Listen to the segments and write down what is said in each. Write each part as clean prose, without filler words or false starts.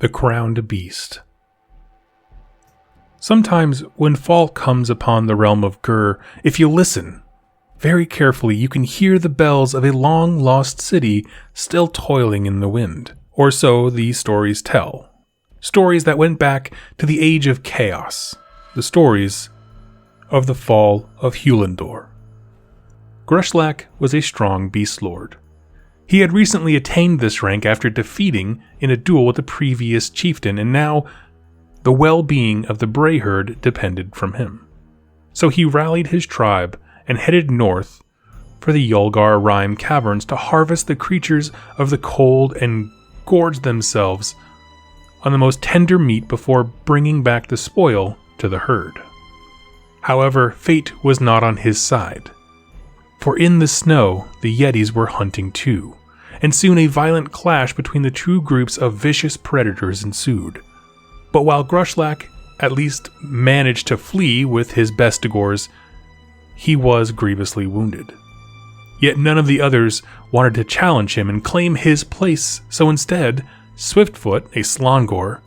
the crowned beast. Sometimes when fall comes upon the realm of Gur, if you listen very carefully, you can hear the bells of a long-lost city still toiling in the wind. Or so these stories tell. Stories that went back to the Age of Chaos. The stories of the fall of Hulendor. Grushlak was a strong beast lord. He had recently attained this rank after defeating in a duel with the previous chieftain, and now the well-being of the Bray herd depended from him. So he rallied his tribe and headed north for the Yulgar Rime caverns to harvest the creatures of the cold and gorge themselves on the most tender meat before bringing back the spoil to the herd. However, fate was not on his side. For in the snow, the Yetis were hunting too, and soon a violent clash between the two groups of vicious predators ensued. But while Grushlak at least managed to flee with his bestigors, he was grievously wounded. Yet none of the others wanted to challenge him and claim his place, so instead, Swiftfoot, a Slongor,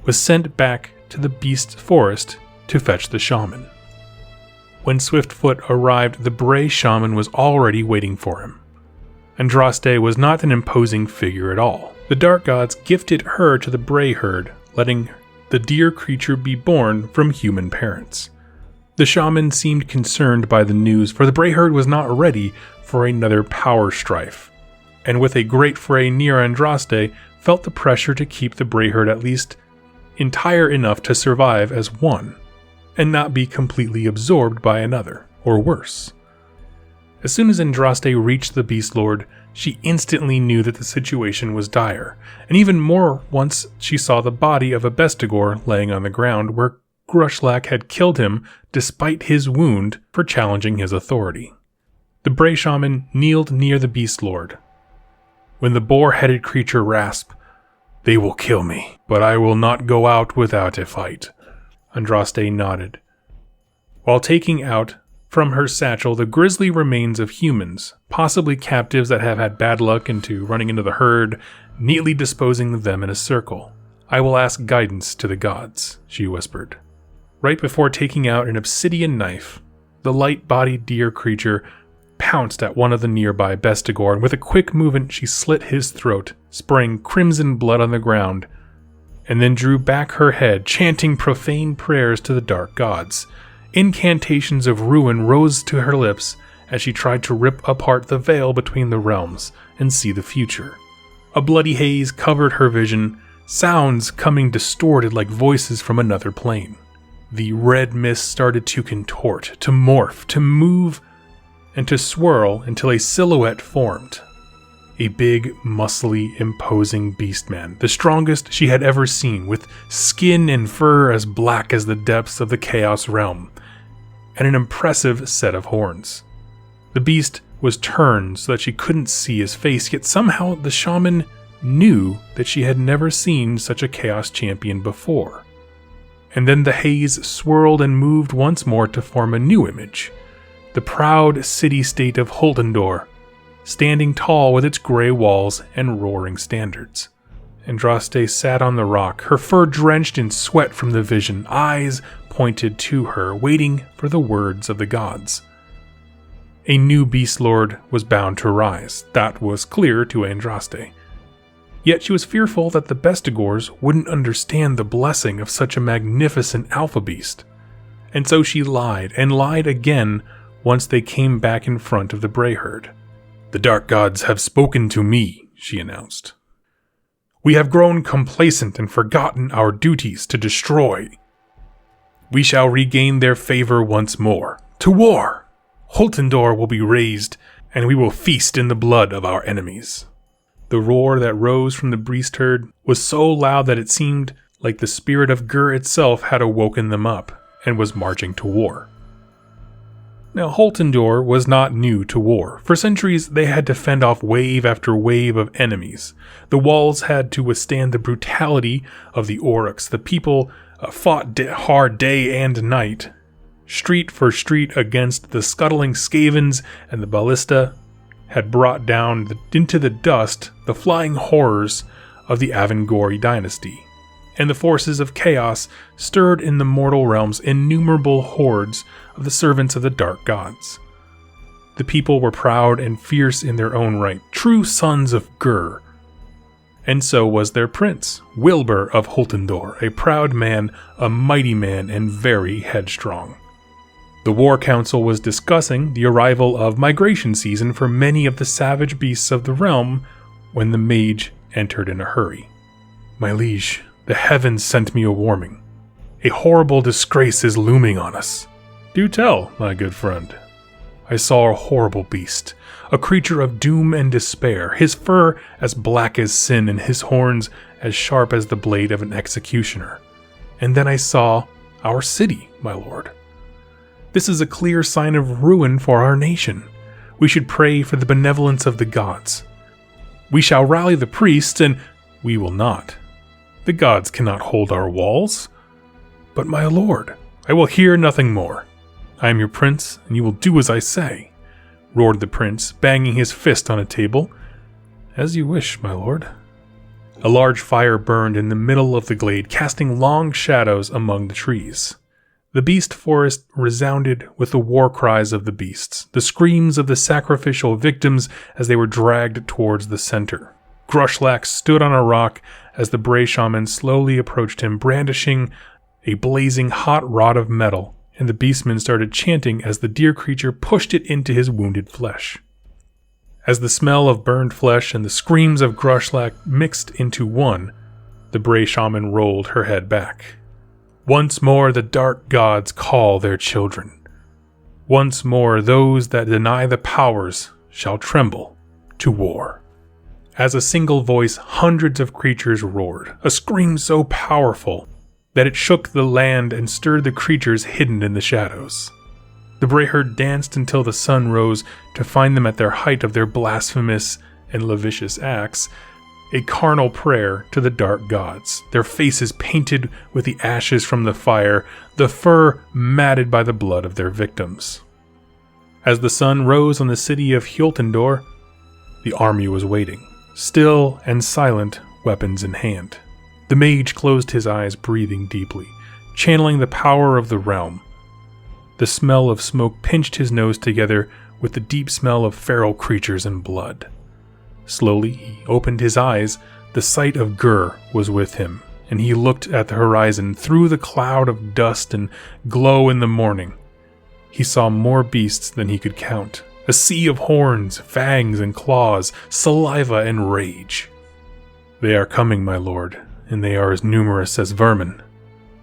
was sent back to the beast forest to fetch the shaman. When Swiftfoot arrived, the Bray shaman was already waiting for him. Andraste was not an imposing figure at all. The dark gods gifted her to the Bray herd, letting the dear creature be born from human parents. The shaman seemed concerned by the news, for the Bray herd was not ready for another power strife, and with a great fray near Andraste, felt the pressure to keep the Bray herd at least entire enough to survive as one, and not be completely absorbed by another, or worse. As soon as Andraste reached the Beast Lord, she instantly knew that the situation was dire, and even more once she saw the body of a Bestigor laying on the ground where Grushlak had killed him despite his wound for challenging his authority. The Bray shaman kneeled near the Beast Lord. When the boar-headed creature rasped, "They will kill me, but I will not go out without a fight," Andraste nodded, while taking out from her satchel the grisly remains of humans, possibly captives that have had bad luck into running into the herd, neatly disposing of them in a circle. "I will ask guidance to the gods," she whispered. Right before taking out an obsidian knife, the light-bodied deer creature pounced at one of the nearby Bestigor, and with a quick movement she slit his throat, spraying crimson blood on the ground, and then drew back her head, chanting profane prayers to the dark gods. Incantations of ruin rose to her lips as she tried to rip apart the veil between the realms and see the future. A bloody haze covered her vision, sounds coming distorted like voices from another plane. The red mist started to contort, to morph, to move, and to swirl until a silhouette formed. A big, muscly, imposing beastman, the strongest she had ever seen, with skin and fur as black as the depths of the Chaos Realm, and an impressive set of horns. The beast was turned so that she couldn't see his face, yet somehow the shaman knew that she had never seen such a Chaos champion before. And then the haze swirled and moved once more to form a new image. The proud city-state of Hulendor, standing tall with its gray walls and roaring standards. Andraste sat on the rock, her fur drenched in sweat from the vision, eyes pointed to her, waiting for the words of the gods. A new Beast Lord was bound to rise, that was clear to Andraste. Yet she was fearful that the Bestigors wouldn't understand the blessing of such a magnificent alpha beast. And so she lied, and lied again once they came back in front of the Bray herd. "The dark gods have spoken to me," she announced. "We have grown complacent and forgotten our duties to destroy. We shall regain their favor once more. To war! Hulendor will be raised, and we will feast in the blood of our enemies." The roar that rose from the beast herd was so loud that it seemed like the spirit of Gur itself had awoken them up and was marching to war. Now, Hulendor was not new to war. For centuries, they had to fend off wave after wave of enemies. The walls had to withstand the brutality of the Oryx. The people fought hard day and night, street for street against the scuttling Skavens, and the ballista had brought down into the dust the flying horrors of the Avangori dynasty, and the forces of chaos stirred in the mortal realms innumerable hordes of the servants of the dark gods. The people were proud and fierce in their own right, true sons of Gur. And so was their prince, Wilbur of Holtendor, a proud man, a mighty man, and very headstrong. The War Council was discussing the arrival of migration season for many of the savage beasts of the realm when the mage entered in a hurry. "My liege, the heavens sent me a warning. A horrible disgrace is looming on us." "Do tell, my good friend." "I saw a horrible beast, a creature of doom and despair, his fur as black as sin and his horns as sharp as the blade of an executioner. And then I saw our city, my lord. This is a clear sign of ruin for our nation. We should pray for the benevolence of the gods. We shall rally the priests, and we will not. The gods cannot hold our walls. But my lord, I will hear nothing more. I am your prince, and you will do as I say," roared the prince, banging his fist on a table. "As you wish, my lord." A large fire burned in the middle of the glade, casting long shadows among the trees. The beast forest resounded with the war cries of the beasts, the screams of the sacrificial victims as they were dragged towards the center. Grushlak stood on a rock as the Bray shaman slowly approached him, brandishing a blazing hot rod of metal, and the beastman started chanting as the deer creature pushed it into his wounded flesh. As the smell of burned flesh and the screams of Grushlak mixed into one, the Bray shaman rolled her head back. "Once more the dark gods call their children. Once more those that deny the powers shall tremble to war." As a single voice, hundreds of creatures roared, a scream so powerful that it shook the land and stirred the creatures hidden in the shadows. The Brayherd danced until the sun rose to find them at their height of their blasphemous and lascivious acts, a carnal prayer to the dark gods, their faces painted with the ashes from the fire, the fur matted by the blood of their victims. As the sun rose on the city of Hjoltendor, the army was waiting, still and silent, weapons in hand. The mage closed his eyes, breathing deeply, channeling the power of the realm. The smell of smoke pinched his nose together with the deep smell of feral creatures and blood. Slowly, he opened his eyes. The sight of Gur was with him, and he looked at the horizon through the cloud of dust and glow in the morning. He saw more beasts than he could count, a sea of horns, fangs and claws, saliva and rage. "They are coming, my lord, and they are as numerous as vermin."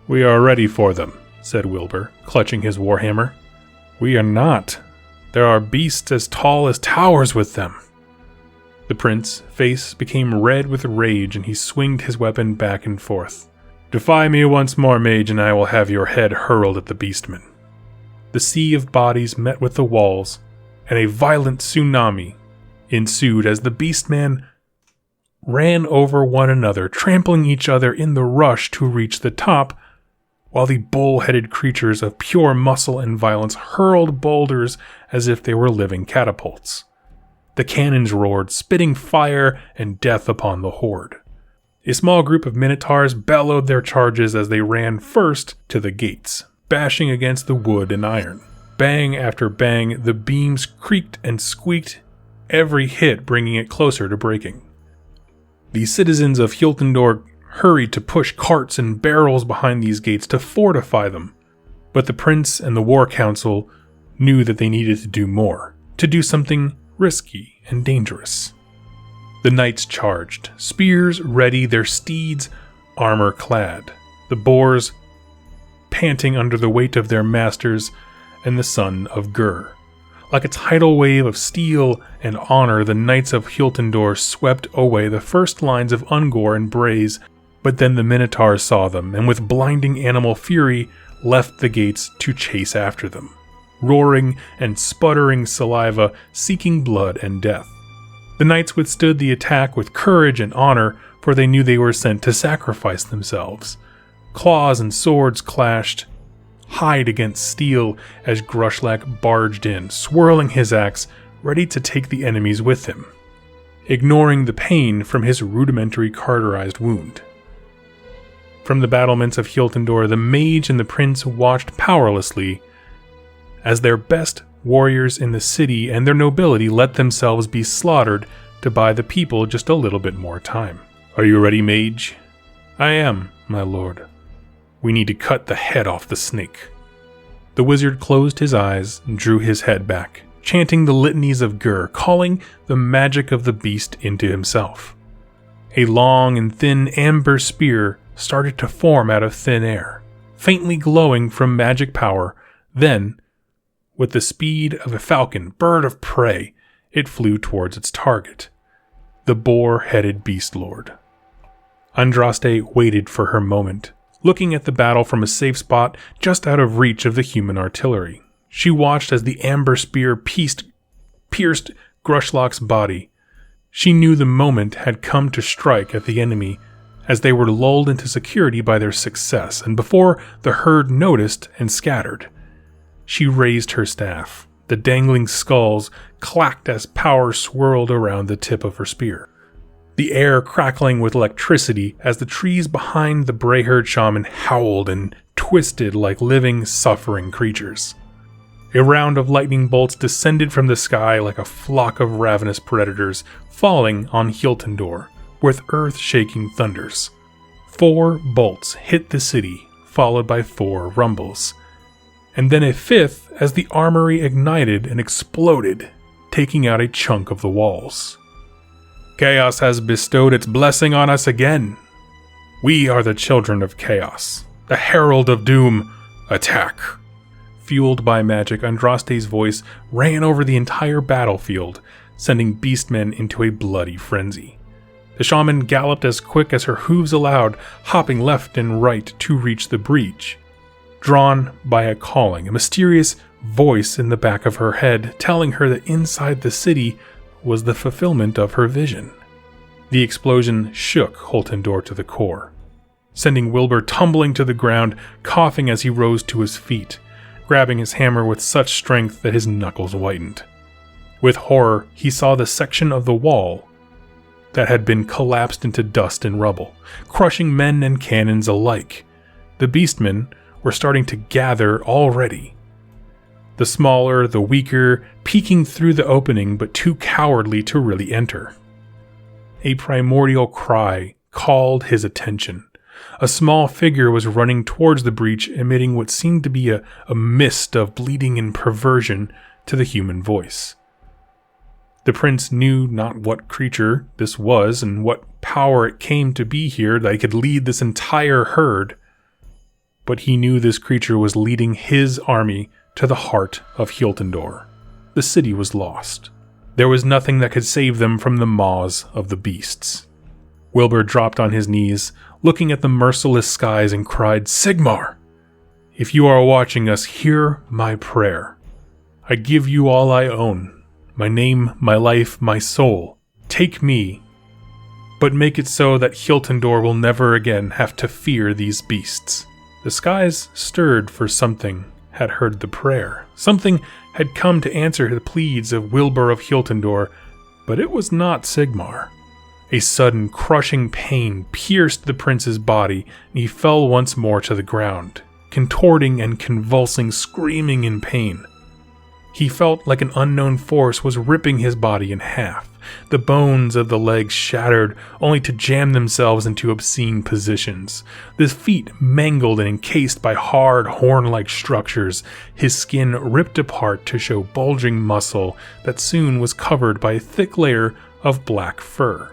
"We are ready for them," said Wilbur, clutching his warhammer. "We are not. There are beasts as tall as towers with them." The prince's face became red with rage, and he swinged his weapon back and forth. "Defy me once more, mage, and I will have your head hurled at the beastman." The sea of bodies met with the walls, and a violent tsunami ensued as the beastman ran over one another, trampling each other in the rush to reach the top, while the bull-headed creatures of pure muscle and violence hurled boulders as if they were living catapults. The cannons roared, spitting fire and death upon the horde. A small group of minotaurs bellowed their charges as they ran first to the gates, bashing against the wood and iron. Bang after bang, the beams creaked and squeaked, every hit bringing it closer to breaking. The citizens of Hjoltendor hurried to push carts and barrels behind these gates to fortify them, but the prince and the war council knew that they needed to do more, to do something risky and dangerous. The knights charged, spears ready, their steeds armor clad, the boars panting under the weight of their masters and the son of Gur. Like a tidal wave of steel and honor, the knights of Hjoltendor swept away the first lines of Ungor and Braze, but then the minotaurs saw them, and with blinding animal fury left the gates to chase after them, roaring and sputtering saliva, seeking blood and death. The knights withstood the attack with courage and honor, for they knew they were sent to sacrifice themselves. Claws and swords clashed, hide against steel, as Grushlak barged in, swirling his axe, ready to take the enemies with him. ignoring the pain from his rudimentary cauterized wound. From the battlements of Hiltendor, the mage and the prince watched powerlessly as their best warriors in the city and their nobility let themselves be slaughtered to buy the people just a little bit more time. "Are you ready, mage?" "I am, my lord." "We need to cut the head off the snake." The wizard closed his eyes and drew his head back, chanting the litanies of Gur, calling the magic of the beast into himself. A long and thin amber spear started to form out of thin air, faintly glowing from magic power. Then, with the speed of a falcon, bird of prey, it flew towards its target, the boar-headed beast lord. Andraste waited for her moment, looking at the battle from a safe spot just out of reach of the human artillery. She watched as the amber spear pierced Grushlock's body. She knew the moment had come to strike at the enemy as they were lulled into security by their success, and before the herd noticed and scattered. She raised her staff. The dangling skulls clacked as power swirled around the tip of her spear, the air crackling with electricity as the trees behind the Brayherd shaman howled and twisted like living, suffering creatures. A round of lightning bolts descended from the sky like a flock of ravenous predators, falling on Hiltendor with earth-shaking thunders. 4 bolts hit the city, followed by 4 rumbles, and then a 5th as the armory ignited and exploded, taking out a chunk of the walls. Chaos has bestowed its blessing on us again. We are the children of chaos, the herald of doom. Attack! Fueled by magic, Andraste's voice ran over the entire battlefield, sending beastmen into a bloody frenzy. The shaman galloped as quick as her hooves allowed, hopping left and right to reach the breach. Drawn by a calling, a mysterious voice in the back of her head telling her that inside the city was the fulfillment of her vision. The explosion shook Hiltendor to the core, sending Wilbur tumbling to the ground, coughing as he rose to his feet, grabbing his hammer with such strength that his knuckles whitened. With horror, he saw the section of the wall that had been collapsed into dust and rubble, crushing men and cannons alike. The beastmen were starting to gather already. The smaller, the weaker, peeking through the opening but too cowardly to really enter. A primordial cry called his attention. A small figure was running towards the breach, emitting what seemed to be a mist of bleeding and perversion to the human voice. The prince knew not what creature this was and what power it came to be here that he could lead this entire herd, but he knew this creature was leading his army to the heart of Hiltendor. The city was lost. There was nothing that could save them from the maws of the beasts. Wilbur dropped on his knees, looking at the merciless skies, and cried, "Sigmar! If you are watching us, hear my prayer. I give you all I own. My name, my life, my soul. Take me, but make it so that Hiltendor will never again have to fear these beasts." The skies stirred, for something had heard the prayer. Something had come to answer the pleas of Wilbur of Hiltendor, but it was not Sigmar. A sudden, crushing pain pierced the prince's body, and he fell once more to the ground, contorting and convulsing, screaming in pain. He felt like an unknown force was ripping his body in half. The bones of the legs shattered, only to jam themselves into obscene positions. The feet mangled and encased by hard, horn-like structures. His skin ripped apart to show bulging muscle that soon was covered by a thick layer of black fur.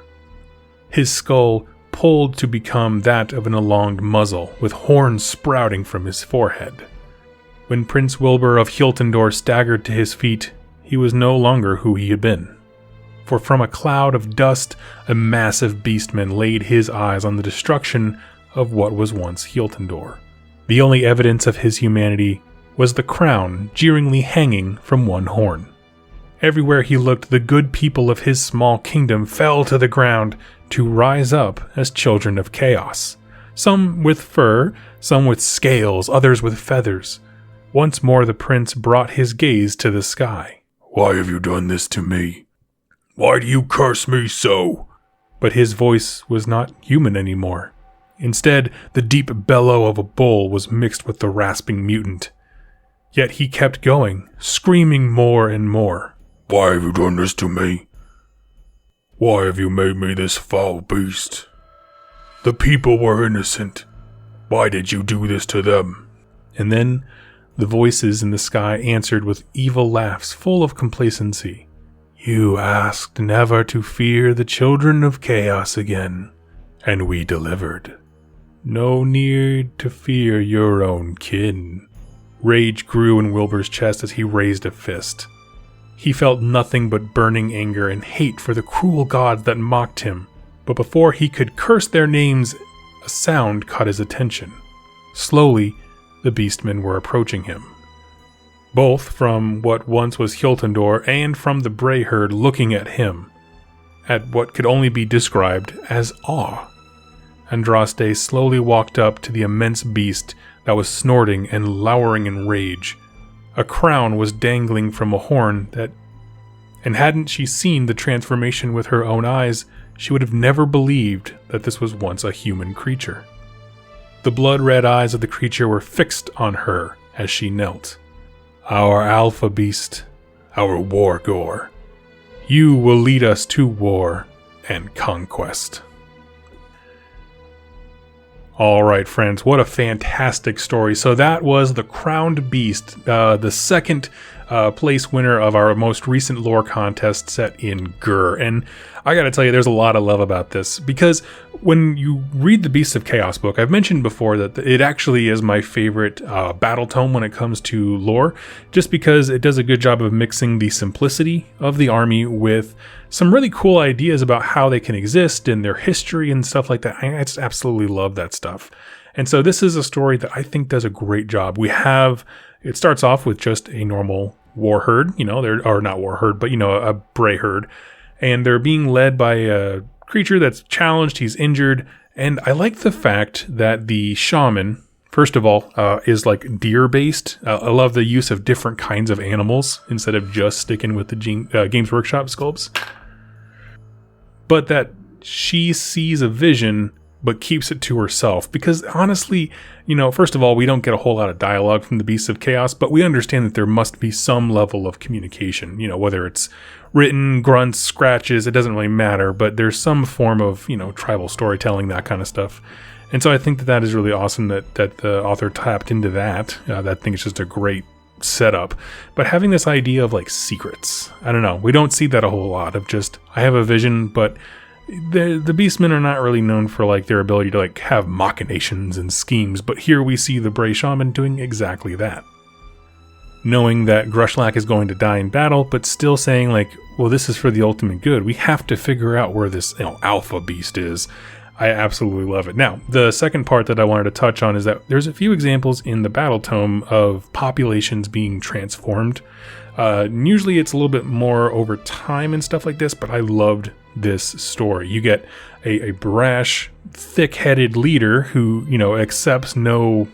His skull pulled to become that of an elonged muzzle, with horns sprouting from his forehead. When Prince Wilbur of Hiltendor staggered to his feet, he was no longer who he had been. For from a cloud of dust, a massive beastman laid his eyes on the destruction of what was once Hiltendor. The only evidence of his humanity was the crown jeeringly hanging from one horn. Everywhere he looked, the good people of his small kingdom fell to the ground to rise up as children of chaos. Some with fur, some with scales, others with feathers. Once more the prince brought his gaze to the sky. "Why have you done this to me?" Why do you curse me so? But his voice was not human anymore. Instead, the deep bellow of a bull was mixed with the rasping mutant. Yet he kept going, screaming more and more. Why have you done this to me? Why have you made me this foul beast? The people were innocent. Why did you do this to them? And then the voices in the sky answered with evil laughs full of complacency. You asked never to fear the children of chaos again, and we delivered. No need to fear your own kin. Rage grew in Wilbur's chest as he raised a fist. He felt nothing but burning anger and hate for the cruel gods that mocked him, but before he could curse their names, a sound caught his attention. Slowly, the beastmen were approaching him. Both from what once was Hyltendor and from the Bray herd looking at him, at what could only be described as awe. Andraste slowly walked up to the immense beast that was snorting and lowering in rage. A crown was dangling from a horn and hadn't she seen the transformation with her own eyes, she would have never believed that this was once a human creature. The blood-red eyes of the creature were fixed on her as she knelt. Our alpha beast, our war gore. You will lead us to war and conquest. Alright friends, what a fantastic story. So that was the Crowned Beast, the second place winner of our most recent lore contest set in Gur. And I gotta tell you, there's a lot of love about this, because when you read the Beasts of Chaos book, I've mentioned before that it actually is my favorite battle tome when it comes to lore, just because it does a good job of mixing the simplicity of the army with some really cool ideas about how they can exist and their history and stuff like that. I just absolutely love that stuff. And so this is a story that I think does a great job. It starts off with just a normal war herd, or not war herd, but a Bray herd. And they're being led by a creature that's challenged, he's injured. And I like the fact that the shaman, first of all, is like deer-based. I love the use of different kinds of animals instead of just sticking with the Games Workshop sculpts. But that she sees a vision but keeps it to herself. Because honestly, first of all, we don't get a whole lot of dialogue from the Beasts of Chaos, but we understand that there must be some level of communication, whether it's written, grunts, scratches, it doesn't really matter, but there's some form of, tribal storytelling, that kind of stuff. And so I think that is really awesome that the author tapped into that. I think it's just a great setup. But having this idea of like secrets, I don't know, we don't see that a whole lot of just, I have a vision, but the Beastmen are not really known for like their ability to like have machinations and schemes, but here we see the Bray Shaman doing exactly that. Knowing that Grushlak is going to die in battle, but still saying like, well, this is for the ultimate good. We have to figure out where this alpha beast is. I absolutely love it. Now, the second part that I wanted to touch on is that there's a few examples in the Battle Tome of populations being transformed. Usually it's a little bit more over time and stuff like this, but I loved this story. You get a brash, thick-headed leader who, accepts no,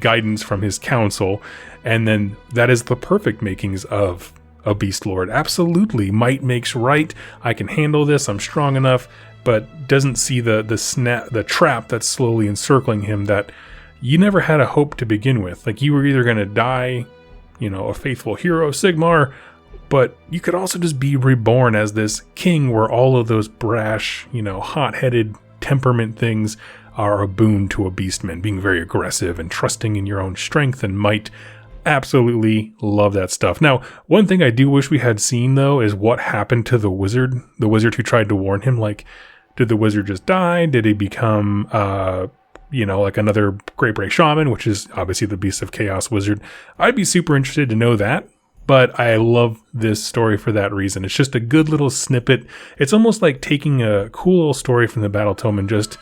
guidance from his council, and then that is the perfect makings of a Beast Lord. Absolutely, might makes right. I can handle this. I'm strong enough, but doesn't see the trap that's slowly encircling him that you never had a hope to begin with. Like, you were either going to die, a faithful hero, Sigmar, but you could also just be reborn as this king where all of those brash, hot-headed temperament things are a boon to a beastman, being very aggressive and trusting in your own strength and might. Absolutely love that stuff. Now, one thing I do wish we had seen, though, is what happened to the wizard who tried to warn him. Like, did the wizard just die? Did he become, like another Great Bray Shaman, which is obviously the Beast of Chaos wizard? I'd be super interested to know that. But I love this story for that reason. It's just a good little snippet. It's almost like taking a cool little story from the Battle Tome and just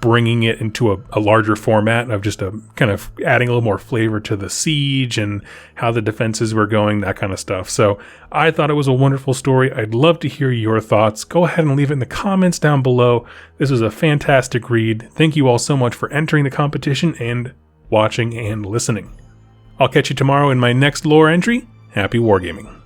bringing it into a larger format of just a kind of adding a little more flavor to the siege and how the defenses were going, that kind of stuff. So I thought it was a wonderful story. I'd love to hear your thoughts. Go ahead and leave it in the comments down below. This was a fantastic read. Thank you all so much for entering the competition and watching and listening. I'll catch you tomorrow in my next lore entry. Happy wargaming.